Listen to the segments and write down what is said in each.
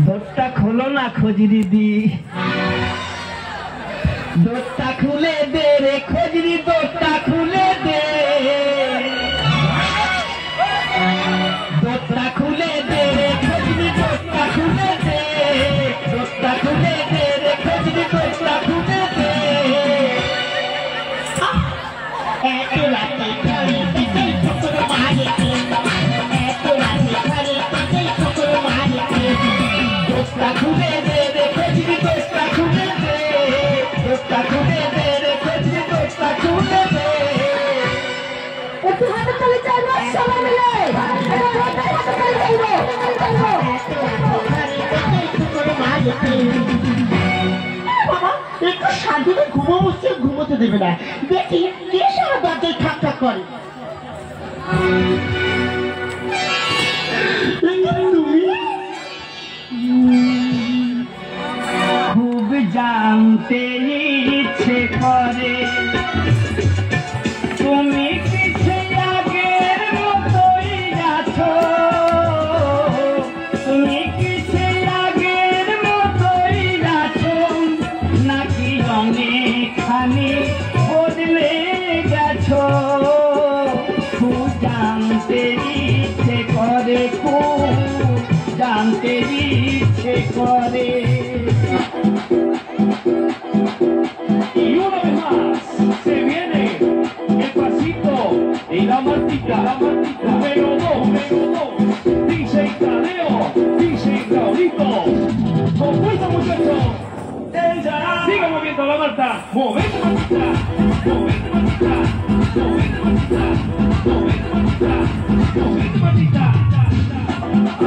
দরটা খোলো না খোঁজরি দি, দরটা খুলে দে রে খোঁজরি, দরটা খুলে দে, দরটা খুলে দে রে খোঁজরি, দরটা খুলে দে, দরটা খুলে দে রে খোঁজরি, দরটা খুলে দে। এত রাতে ঘরে থেকে ঠোকর মারে কে, এত রাতে ঘরে থেকে ঠোকর মারে কে। দরটা খুলে দে রে খোঁজরি, দরটা খুলে দে, দরটা খুলে দে রে খোঁজরি, দরটা খুলে দে। একটু হাতে তালি চাইবো সবাই মিলে, হাতে তালি চাইবো। এত রাতে ঘরে থেকে ঠোকর মারে কে। বাবা একটু শান্তিতে ঘুমাবো, সে ঘুমোতে দেবে না। দেখি কে সারা দরজায় ঠাক ঠাক করে। তুমি খুব জানতে ইচ্ছে করে তুমি কিছু আগের মতোই আছো, তুমি কিছু আগের মতোই আছো, নাকি অনেকখানি বদলে গেছো। খুব জানতে ইচ্ছে করে, খুব জানতে ইচ্ছে করে। Y una vez más se viene el pasito y la Martita, número 2, DJ Tadeo, DJ Raulito. Con fuerza muchachos, ella sigue moviendo la Marta, movete Martita, movete Martita, movete Martita, movete Martita, movete Martita.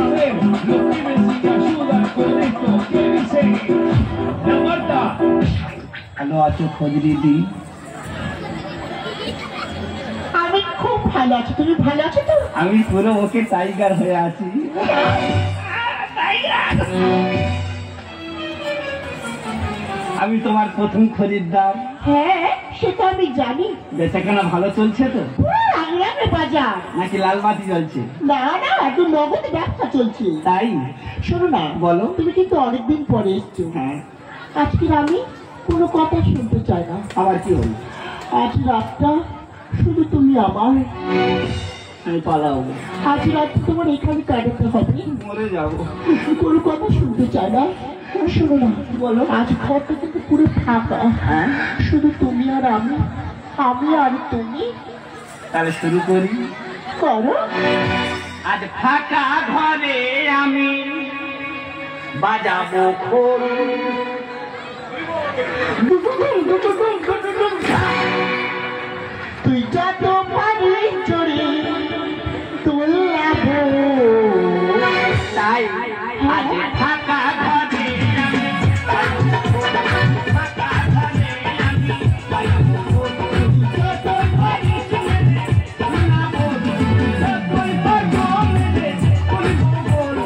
A ver, los pibes si me ayudan con esto, ¿qué dicen? La Marta. ভালো আছো খোঁজরি দি? আমি খুব ভালো আছি, তুমি ভালো আছো তো? আমি পুরো ওকে টাইগার হয়ে আছি। আমি তোমার প্রথম খরিদ্দার। হ্যাঁ সেটা আমি জানি। বেচাকেনা ভালো চলছে তো? রাঙানো বাজার নাকি লাল বাতি জ্বলছে? না না, একদম নগদ ব্যবসা চলছে। তাই? শোনো না, বলো। তুমি কিন্তু অনেকদিন পরে এসছো। হ্যাঁ। আজকে আমি কোনো কথা শুনতে চাই না। আবার কি হল? আজ রাতটা শুধু তুমি আমার। আমি পালাবো। আজ রাত তোমার এখানে কাটাতে হবে। মরে যাবো। কোনো কথা শুনতে চাই না। শোনো না, বলো। আজ ঘরটা কিন্তু পুরো ফাঁকা। হ্যাঁ, শুধু তুমি আর আমি, আমি আর তুমি। তাহলে শুরু করি। করো। আজ ফাঁকা ঘরে আমি বাজাবো খোল। তুই যত পারি চড়ি তোলাবো। তাই আজ ফাঁকা ঘরে আমি ফাঁকা ঘরে আমি বাজাবো খোল। যত পারি চড়ে তোলাবো, যতই পারবো মেরে করবো গোল।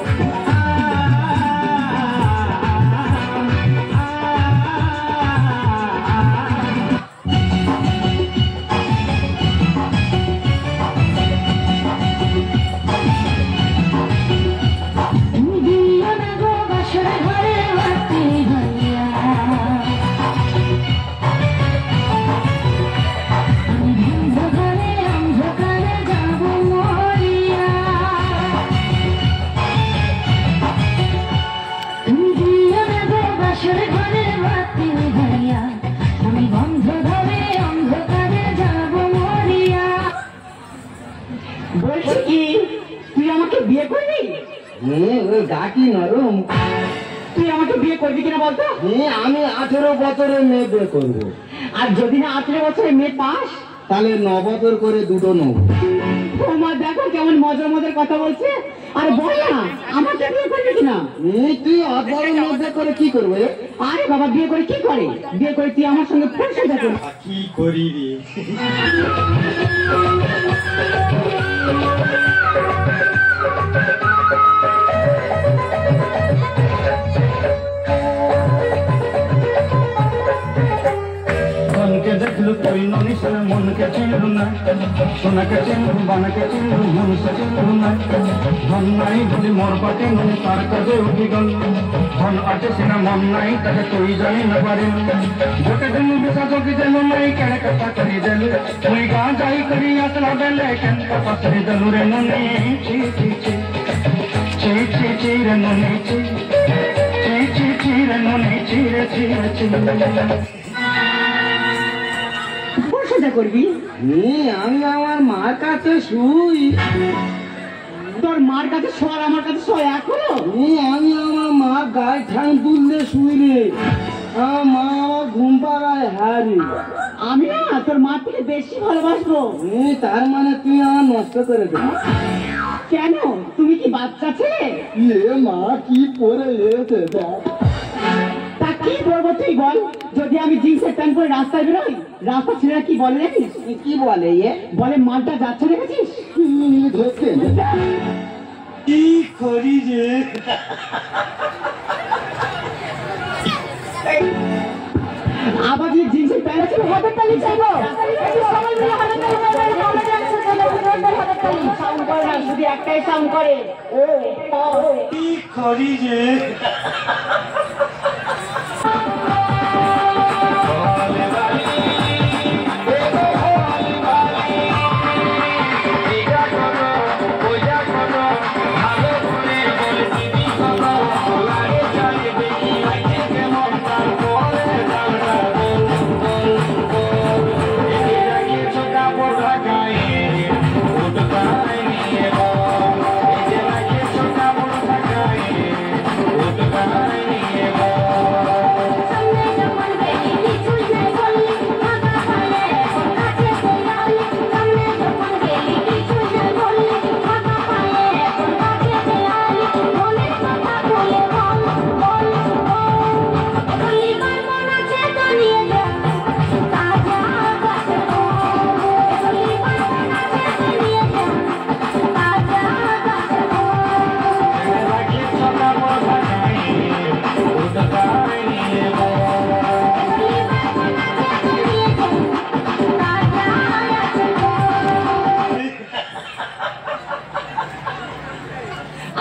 দিও না গো বলছি কি তুই আমাকে বিয়ে করবি? ওই গাটি নরম। তুই আমাকে বিয়ে করবি কিনা বলতো? আমি 18 বছরের মেয়ে বিয়ে করবো। আর যদি না 18 বছরের মেয়ে পাস তাহলে 9 বছর করে দুটো নেব। তোমার দেখো কেমন মজার মজার কথা বলছে। আর বল না আমাকে বিয়ে করবি কিনা? তুই অতবড় মধ্যে করে কি করবে? আরে বাবা বিয়ে করে কি করে? বিয়ে করে তুই আমার সঙ্গে ফোন সাজা কর। কি করি রে? মনকে দেখলু তুই ননিসের মনকে চিনলু না, সোনাকে চিনলু বানাকে চিনলু মনুষ্য চিনলু না। ধন নাই বলি মোর পাটে নুন তার কাজে উঠি গল, ধন আছে সিনা মন নাই তাকে তুই জানি না পারিল। গোটে দিন বিশা চকি দেলু নাই কেড়ে কথা করি দেলু, তুই গা যাই করি আসলা বেলে কেন কথা সরি দেলু রে নুনি। চি চি চি চি চি চি রে নুনি চি চি চি চি রে নুনি চি রে চি রে চি। করবি আমি আমার মার কাছে শুই। তোর মার কাছে শোয়ার আমার কাছে শোয় এখনো? আমি আমার মার গায়ে ঠাং তুললে শুই রে। আমার মা আমার ঘুম পাড়ায় হারি। আমি না তোর মা থেকে বেশি ভালোবাসবো। তার মানে তুই আমার নষ্ট করে দে। কেন তুমি কি বাচ্চা ছেলে? মা কি পরে এসে দেখ। তা কি করবো তুই বল? যদি আমি জিন্সের প্যান্ট পরে রাস্তায় বেরোই রাস্তা ছেলেরা কি বলে জানিস? কি বলে? বলে মালটা যাচ্ছে দেখেছিস? কি করি যে? আবার যে জিন্সের প্যান্ট আছে হাতের তালি চাইবো। একটু সবাই মিলে হাতের তালি করবে। আমরা ডান্স করব, হাতের তালি সাউন্ড করে না, শুধু একটাই সাউন্ড করে। কি করি যে?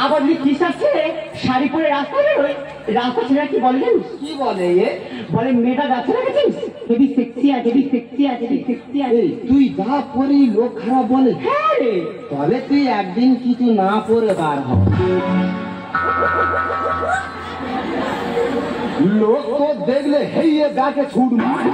আবার যে টি-শার্ট ছেড়ে শাড়ি পরে রাস্তায় বেরোয় রাস্তা ছেলেরা কি বলে জানিস? কি বলে? বলে মেয়েটা যাচ্ছে দেখেছিস? হেভি সেক্সি আছে, হেভি সেক্সি আছে, হেভি সেক্সি আছে। তুই যা পরি লোক খারাপ বলে? হ্যাঁ রে। তবে তুই একদিন কিছু না পরে বার হ। লোক তো দেখলে হেইয়ে গাকে ছুট মারে।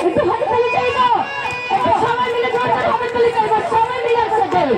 একটু হাতের তালি চাইবো। একটু সবাই মিলে জোরে হাতের তালি চাইবো। সবাই মিলে একসাথে।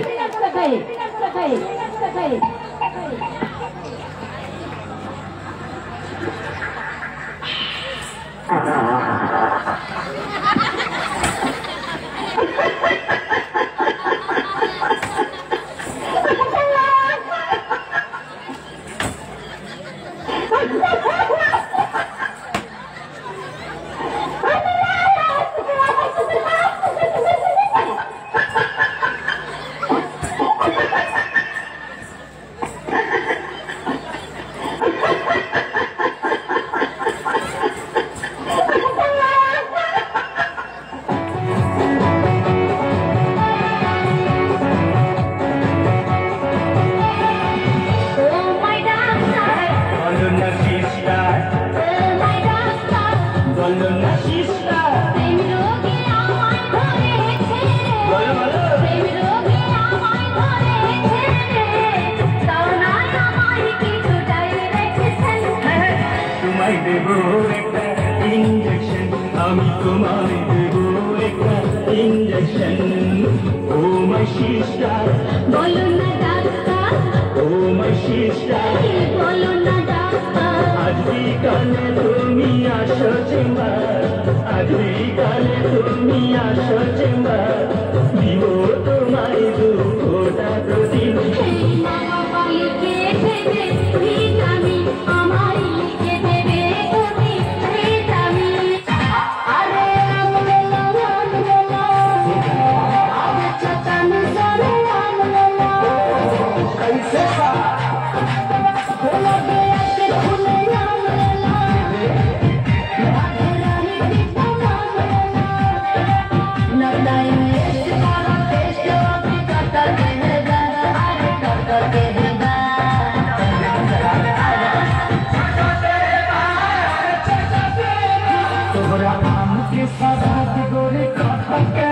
আমি দেবো একটা ইঞ্জেকশন ও মাই সিস্টার বলো না ডাক্তার, ও মাই সিস্টার বলো না ডাক্তার, আজ বিকালে তুমি আসো চেম্বার আজ বিকালে তুমি আসো চেম্বার দিব তোমায় 2 ফোঁটা প্রদীপ এই মামা বালিকে দেবে ভিটামিন, আমার লিখে দেবে তুমি ভিটামিন। আরে আমলেলা আমলেলা, আগে চাচানি সারে আমলেলা, कैसे बा बोला गया के खुले আমলেলা, राधे रानी पिता আমलेला, ना टाइम वेस्ट करो टेस्ट अभी करता रहेगा, अरे करता रहेगा। तोरा आम के साथ गोरे खाता के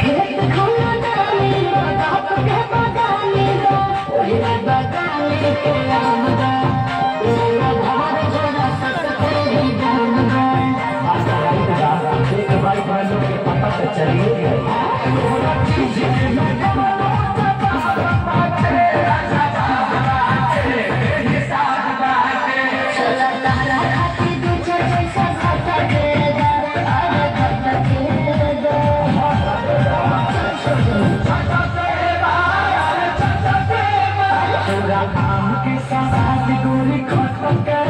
खेत खाना डालेगा, बाप के बगानेगा, ओहे बगाने के आमदा, तेरा घर जरा सस्ते ही दामदा। एक भाई बहनों के पता तो चलिए चला तारा खाती दूसरे जैसा खाता देगा, अरे खाता देगा। तोरा आम के साथ गोरे खाता के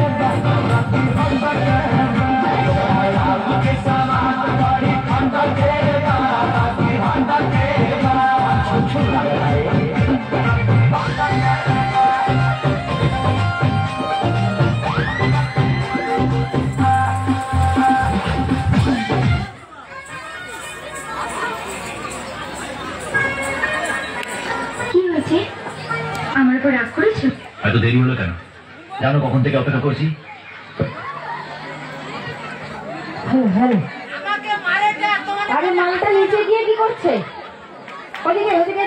आम के साथ गोरे खाता के কি হয়েছে? আমার উপর রাগ করেছো? এত দেরি হলো কেন? জানো কখন থেকে অপেক্ষা করছি? আরে মালটা নিচে গিয়ে কি করছে? ওদিকে ওদিকে